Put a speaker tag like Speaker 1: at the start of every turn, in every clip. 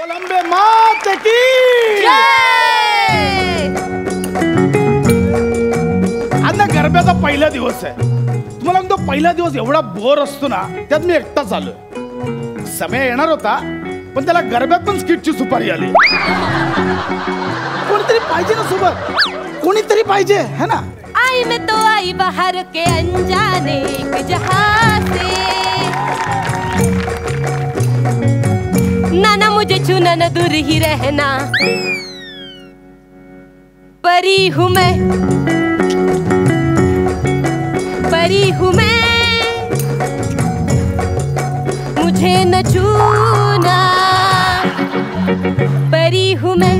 Speaker 1: कोलंबे मात की आज ना गरब्याचा पहिला दिवस आहे. तुम्हाला म्हणतो पहिला दिवस एवढा बोर असतो ना, त्यात मी एकटाच आलोय. समय येणार होता पण त्याला गरब्यात पण स्किटची सुपारी आली. कोणीतरी पाहिजे ना सोबत, कोणीतरी पाहिजे है ना.
Speaker 2: आई मैं तो आई बाहर के अनजाने के जहां से, ना मुझे छूना ना दूर ही रहना. परी हूँ मैं, परी हूँ मैं, मुझे न छूना. परी हूँ मैं.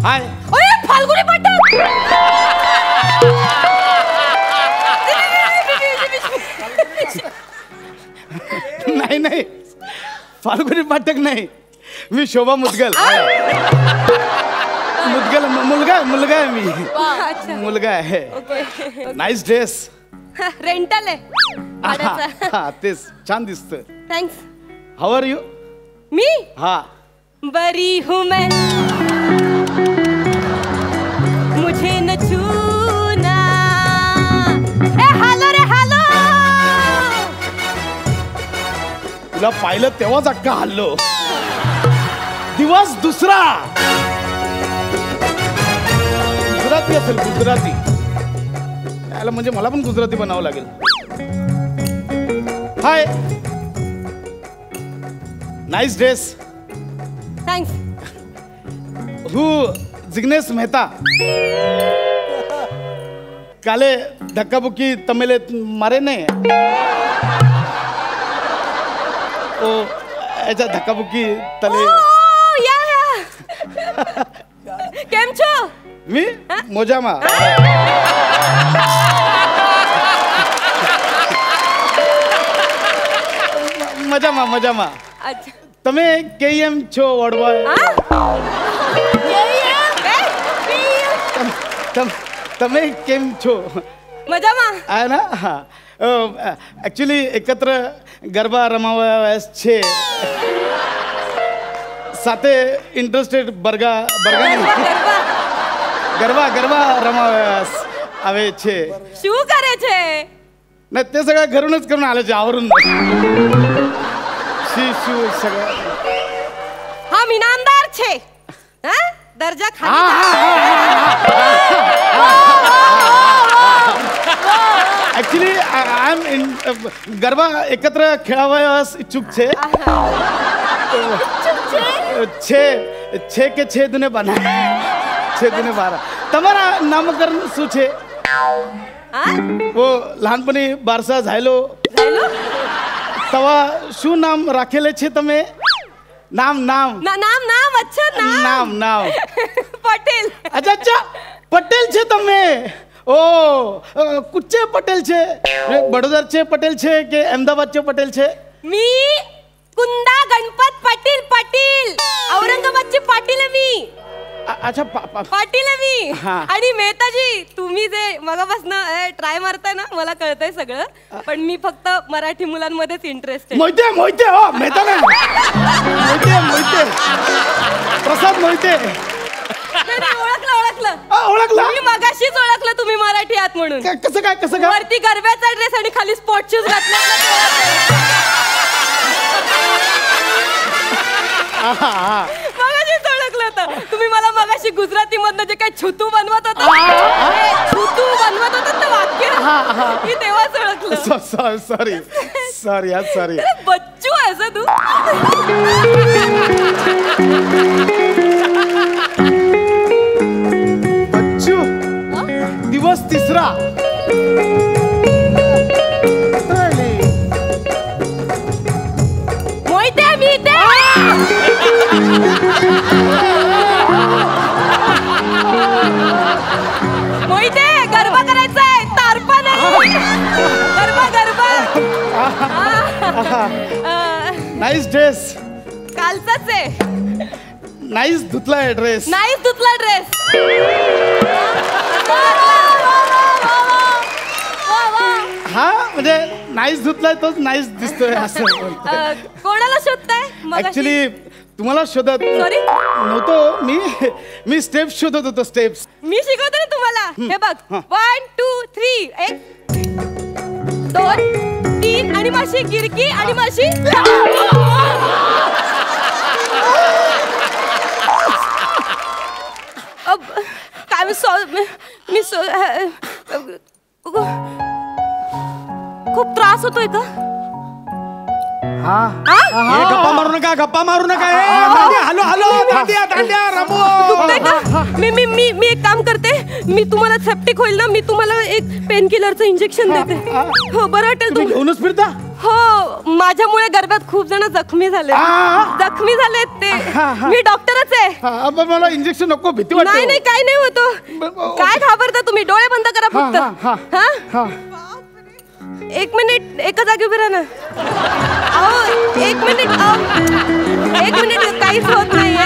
Speaker 1: हाय
Speaker 2: ओए फाल्गुनी पाठक.
Speaker 1: नाही नाही, फाल्गुनी पाठक नाही, मी शोभा मुदगल. मुदगल मुलगा मुलगा आहे मी.
Speaker 2: अच्छा
Speaker 1: मुलगा आहे. Nice dress.
Speaker 2: रेंटल आहे.
Speaker 1: हा तेच छान दिसतं.
Speaker 2: थँक्स.
Speaker 1: How are you.
Speaker 2: मी
Speaker 1: हा
Speaker 2: बरी हूँ मैं, मुझे न छूना. ए हॅलो रे हॅलो.
Speaker 1: तुला पाहिलं तेव्हाच अक्का हल्लो. दिवस दुसरा गुजराती असेल, गुजराती. याला म्हणजे मला पण गुजराती बनावं लागेल. हाय नाईस ड्रेस.
Speaker 2: थँक्स.
Speaker 1: हू जिग्नेश मेहता. काले धक्काबुक्की तमिले मारे नहीं ओ ऐसा धक्काबुक्की तले.
Speaker 2: केम छो.
Speaker 1: मी मोजामा. मजामा मजामा.
Speaker 2: अच्छा
Speaker 1: તમે કેમ છો વડવા. તમે કેમ છો.
Speaker 2: મજામાં.
Speaker 1: આ ના હા एक्चुअली एकत्र गरबा रमाव्या છે. સાથે ઇન્ટરેસ્ટેડ બરગા બરગા ગરબા ગરબા રમાવ્યા આવે છે.
Speaker 2: શું કરે છે.
Speaker 1: नाही ते सगळं घरूनच करून आलं, आवरून. शिशू सगळं.
Speaker 2: हम इनामदार छे. हाँ? दर्जा खाली.
Speaker 1: Actually I am in garba एकत्र खेळावयास इच्छुक छे. छे के 6 दुने 6 दुने 12. તમારા નામકરણ શું છે. वो लहानपणी बारसा झायलो तवा शू नाम राखेले छे તમે. नाम नाम
Speaker 2: नाम नाम. अच्छा
Speaker 1: नाम नाम
Speaker 2: पटेल.
Speaker 1: अच्छा अच्छा पटेल छे તમે. ओ कुठचे पटेल छे. बडोदरचे पटेल छे के अहमदाबादचे पटेल छे.
Speaker 2: मी कुंदा गणपत पाटील. पाटील औरंगाबादची पाटील आहे मी.
Speaker 1: अच्छा
Speaker 2: पाटील आहे मी. आणि मेहताजी तुम्ही जे मगापासून ट्राय मारताय ना, मला कळतंय सगळं, पण मी फक्त मराठी मुलांमध्येच इंटरेस्टेड.
Speaker 1: मोहिते मोहिते हो मेहता ना. मोहिते मोहिते प्रसाद मोहिते. ओळखलं
Speaker 2: मी मगाशीच ओळखलं तुम्ही मराठी आहात म्हणून.
Speaker 1: कसं काय कसं काय.
Speaker 2: वरती गरब्याचा ड्रेस आणि खाली स्पोर्ट शूज घातले. मगाशीच ओळखलं होतं तुम्ही मला. मगाशी गुजराती मधनं जे काही छुतू बनवत होता, छुतू बनवत होता ना वाक्य, मी तेव्हाच ओळखलं.
Speaker 1: सॉरी सॉरी यार सॉरी.
Speaker 2: बच्चू आहेस तू.
Speaker 1: बच्चू दिवस तिसरा.
Speaker 2: मोहिते मी ते. मोहिते गरबा करायचा आहे. तारपा नाही. गरबा गरबा.
Speaker 1: Nice dress.
Speaker 2: कालचाच आहे.
Speaker 1: नाईस धुतला ड्रेस.
Speaker 2: नाईस धुतला ड्रेस.
Speaker 1: हा म्हणजे नाईस धुतलाय तोच नाईस दिसतोय असं
Speaker 2: कोणाला शोधताय मगाशी?
Speaker 1: ऍक्च्युली तुम्हाला शोधत
Speaker 2: Sorry?
Speaker 1: नव्हतो मी स्टेप्स शोधत होतो स्टेप्स.
Speaker 2: मी शिकवते ना तुम्हाला. हे बघ 1 2 3 1 2 3 आणि माशी गिरकी आणि माशी. काय मी खूप त्रास होतोय का?
Speaker 3: गप्पा मारू नका हॅलो हॅलो दांड्या रमो.
Speaker 2: दुखतंय का? मी एक काम करते, मी तुम्हाला सेप्टिक होईल ना, मी तुम्हाला एक पेन किलरचं इंजेक्शन देते. हो बरं वाटेल.
Speaker 1: तुम्ही घेऊनच फिरता?
Speaker 2: हो माझ्यामुळे गर्भात खूप जण जखमी झाले ते. मी डॉक्टरच आहे.
Speaker 1: मला इंजेक्शन नको, भीती वाटते.
Speaker 2: नाही काय नाही होतो. काय घाबरता तुम्ही? डोळे बंद करा फक्त. एक मिनिट एका जागी उभे राहा ना. अहो एक मिनिट काहीच होत नाहीये.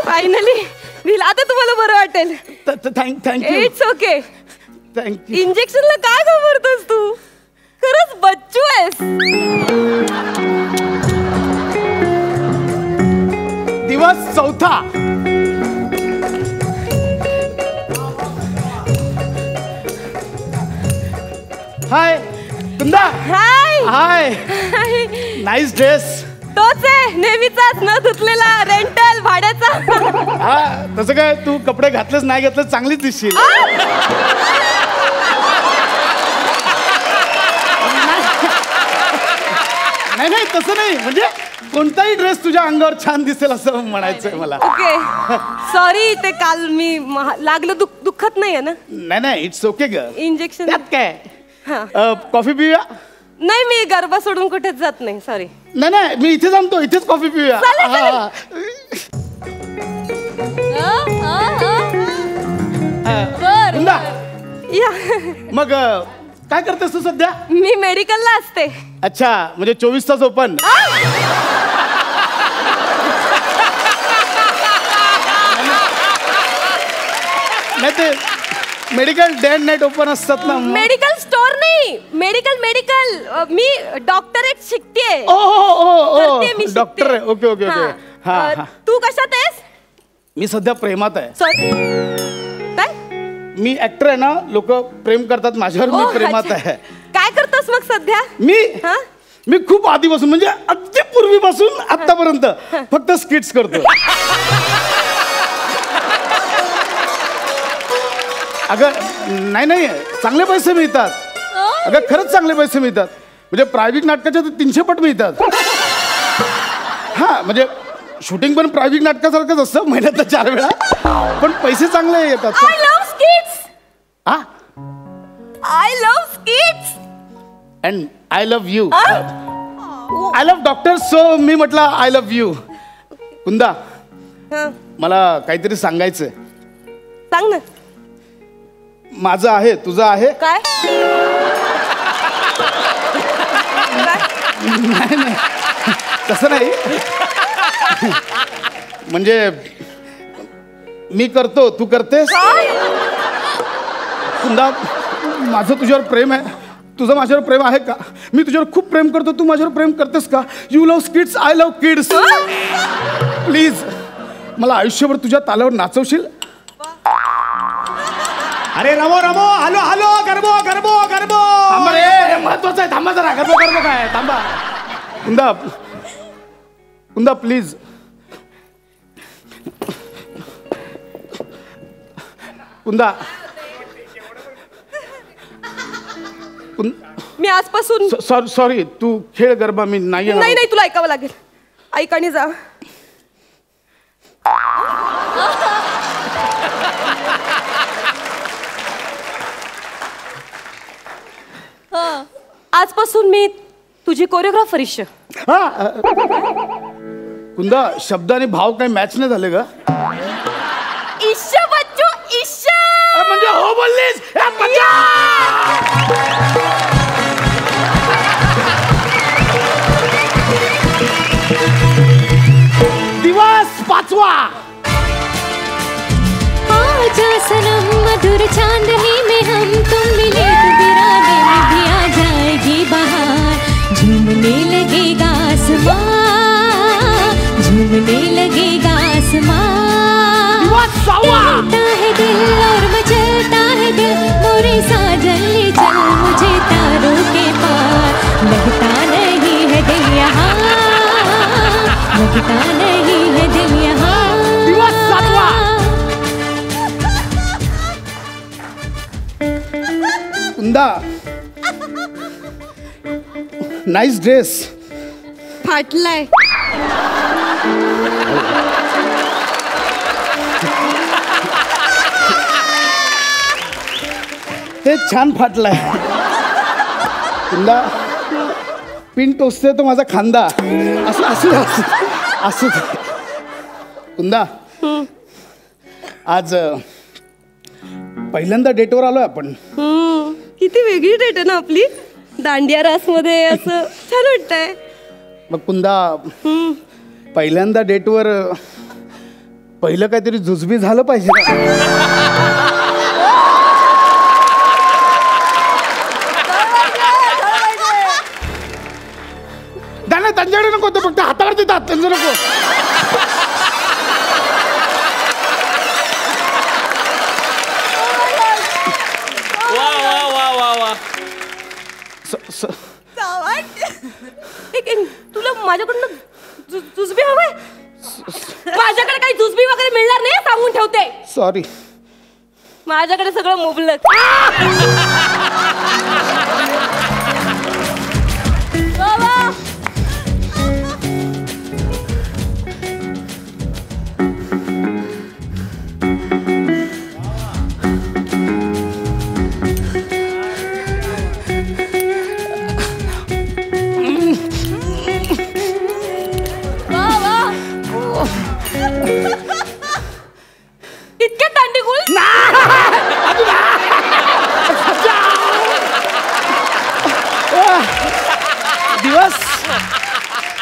Speaker 2: फायनली दिला. आता तुम्हाला बरं वाटेल.
Speaker 1: थँक्यू.
Speaker 2: It's okay.
Speaker 1: थँक्यू.
Speaker 2: इंजेक्शनला काय घाबरतोस तू? खरंच बच्चू आहेस.
Speaker 1: दिवस 4था. हाय कुंदा.
Speaker 2: हाय.
Speaker 1: Nice dress.
Speaker 2: तोच आहे नेहमीचाच न धुतलेला रेंटल भाड्याचा.
Speaker 1: हा तसं काय तू कपडे घातलेच नाही घातलं चांगलीच दिसशील. नाही तसं नाही, म्हणजे कोणताही ड्रेस तुझ्या अंगावर छान दिसेल असं म्हणायचंय मला.
Speaker 2: ओके सॉरी, ते काल मी लागलं दुखत नाहीये ना.
Speaker 1: नाही इट्स ओके ग.
Speaker 2: इंजेक्शन
Speaker 1: त्यात काय. कॉफी पिऊया?
Speaker 2: नाही मी गरबा सोडून कुठेच जात नाही. सॉरी.
Speaker 1: नाही मी इथेच आणतो, इथेच कॉफी पिऊया. कुंदा मग काय करतेस तू सध्या?
Speaker 2: मी मेडिकलला असते.
Speaker 1: अच्छा म्हणजे 24 तास ओपन. नाही ते medical day and night open असतात ना.
Speaker 2: मेडिकल स्टोर नाही, मेडिकल. मी डॉक्टरेट शिकतेय.
Speaker 1: ओ डॉक्टर आहे. Okay okay okay. हा
Speaker 2: तू कशात आहेस?
Speaker 1: मी सध्या प्रेमात आहे.
Speaker 2: काय?
Speaker 1: मी ऍक्टर आहे ना, लोक प्रेम करतात माझ्यावर. मी प्रेमात आहे.
Speaker 2: काय करतोस मग सध्या?
Speaker 1: मी खूप आधीपासून म्हणजे अगदी पूर्वीपासून आतापर्यंत फक्त स्किट्स करतो. अगं नाही चांगले पैसे मिळतात. अगं खरंच चांगले पैसे मिळतात. म्हणजे प्रायव्हेट नाटकाच्या तर 300 पट मिळतात. हा म्हणजे शूटिंग पण प्रायव्हेट नाटकासारखंच असतं, महिन्यात 4 वेळा. पण पैसे चांगले येतात.
Speaker 2: I love skits.
Speaker 1: हा
Speaker 2: I love skits.
Speaker 1: And I love you. I love doctor. So मी म्हटलं आय लव्ह यू. कुंदा मला काहीतरी सांगायचंय.
Speaker 2: सांग ना.
Speaker 1: माझं आहे तुझं आहे.
Speaker 2: काय?
Speaker 1: नाही तसं नाही. म्हणजे मी करतो तू करतेस. कुंदा माझं तुझ्यावर प्रेम आहे. तुझं माझ्यावर प्रेम आहे का? मी तुझ्यावर खूप प्रेम करतो. तू माझ्यावर प्रेम करतेस का? You love kids, I love kids. Please मला आयुष्यभर तुझ्या तालावर नाचवशील?
Speaker 3: अरे रमो हॅलो गरबो
Speaker 1: थांबा रे, महत्वाचं आहे. थांबा जरा. गरबो काय थांबा. कुंदा प्लीज. कुंदा
Speaker 2: मी आजपासून
Speaker 1: सॉरी तू खेळ गरबा. मी नाही
Speaker 2: नाही तुला ऐकावं लागेल. ऐक आणि जा. आजपासून मी तुझी कोरिओग्राफर. इश्य
Speaker 1: कुंदा शब्द आणि भाव काही मॅच नाही झाले ग.
Speaker 2: Issue Bachchu issue.
Speaker 1: म्हणजे हो बोललीस. दिवस
Speaker 4: आजा सनम मधुर चांद ही में हम तुम मिले तो वीराने में भी आ जाएगी बहार झूमने लगेगा आसमां झूमने लगेगा आसमां कहता है दिल और मचलता है दिल मोरे साजन ले चल मुझे तारों के पार लगता नहीं है दिल यहाँ लगता नहीं है दिल यहाँ
Speaker 1: कुंदा नाईस ड्रेस
Speaker 2: फाटलाय.
Speaker 1: ते छान फाटलाय. कुंदा पिन टोचते तो माझा खांदा. असं असू दे, असू दे. कुंदा आज पहिल्यांदा डेटवर आलोय आपण.
Speaker 2: किती वेगळी डेट आहे ना आपली. दांडिया रास मध्ये असं छान वाटतंय.
Speaker 1: मग कुंदा पहिल्यांदा डेटवर पहिलं काहीतरी जुजबी झालं पाहिजे ना. दाणे त्यांच्याकडे नको ते फक्त हातावर देतात त्यांचं नको.
Speaker 2: तुला माझ्याकडनं जुजबी हवंय. माझ्याकडे काही जुजबी वगैरे मिळणार नाही सांगून ठेवते.
Speaker 1: सॉरी.
Speaker 2: माझ्याकडे सगळं मुबलक. इतके दांडीगुळ.
Speaker 1: दिवस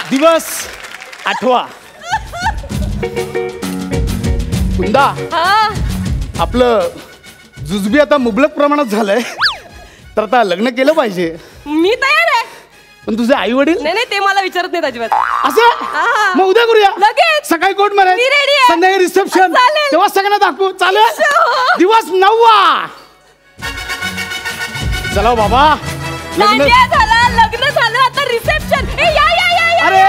Speaker 1: दिवस आठवा. कुंदा आपलं जुजबी आता मुबलक प्रमाणात झालंय तर आता लग्न केलं पाहिजे.
Speaker 2: मी तयार आहे.
Speaker 1: पण तुझे आई वडील
Speaker 2: नाही नाही ते मला विचारत नाहीत अजिबात.
Speaker 1: असं मग उद्या करूया.
Speaker 2: लगेच.
Speaker 1: सकाळी कोर्ट मध्ये
Speaker 2: मी ready आहे.
Speaker 1: संध्याकाळी रिसेप्शन
Speaker 2: चालेल.
Speaker 1: तेव्हा सगळ्यांना दाखवू. चालेल. दिवस 9वा. चला बाबा लग्न.
Speaker 2: दांडिया झाला लग्न झालं आता रिसेप्शन. ए या या या या.
Speaker 1: अरे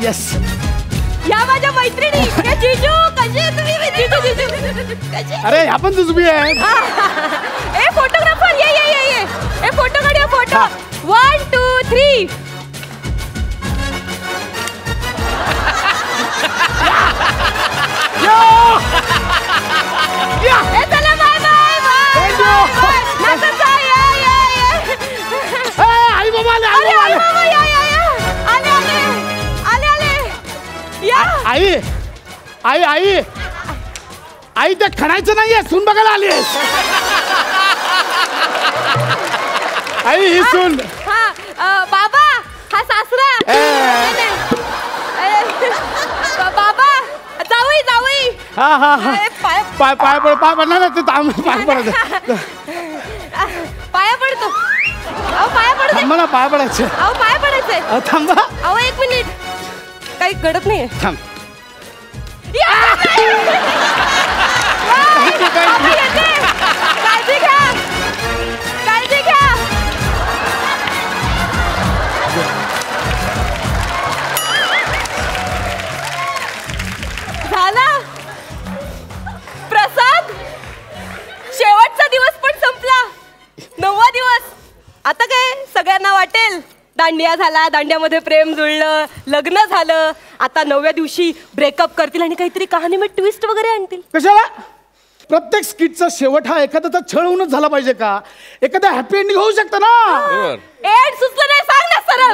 Speaker 1: यस.
Speaker 2: या माझ्या मैत्रिणी. ए जीजू कशी आहे तुम्ही. जीजू जीजू कशी.
Speaker 1: अरे ह्या पण जुजबी आहे.
Speaker 2: ए फोटोग्राफर ये ये ये ये. ए फोटो काढूया फोटो. 1 2 3. ए चला बाय बाय बाय. नाचत जा. ये ये ये.
Speaker 1: आई बाबा आले, आई बाबा आले.
Speaker 2: बाबा या या या. आले आले आले आले. या.
Speaker 1: आई आई आई आई ते खणायचं नाहीये. सून बघायला आलीस. आई ही सून.
Speaker 2: बाबा हा सासरा. बाबा जावई जावई.
Speaker 1: हा हा हा. पाय पाय पड पाय पडणार ना ते ताम पाय पडत.
Speaker 2: पाया पडतो. अहो पाया पडतो.
Speaker 1: थांबा ना पाय पडायचे.
Speaker 2: अहो पाया पडायचंय.
Speaker 1: थांबा.
Speaker 2: अहो 1 मिनिट. काही घडत नाहीये.
Speaker 1: थांब.
Speaker 2: बाबा येते. काळजी घ्या काळजी घ्या. झाला प्रसाद. शेवटचा दिवस पण संपला. 9वा दिवस. आता काय सगळ्यांना वाटेल दांडिया झाला दांडियामध्ये प्रेम जुळलं लग्न झालं. आता 9व्या दिवशी ब्रेकअप करतील आणि काहीतरी कहाणीमध्ये ट्विस्ट वगैरे आणतील.
Speaker 1: कशाला. प्रत्येक स्किटचा शेवट हा एखाद्याचा छळ होऊनच झाला पाहिजे का. एखादा हॅपी एंडिंग होऊ शकतं ना.
Speaker 2: एड सुचलं नाही सांग ना सरळ.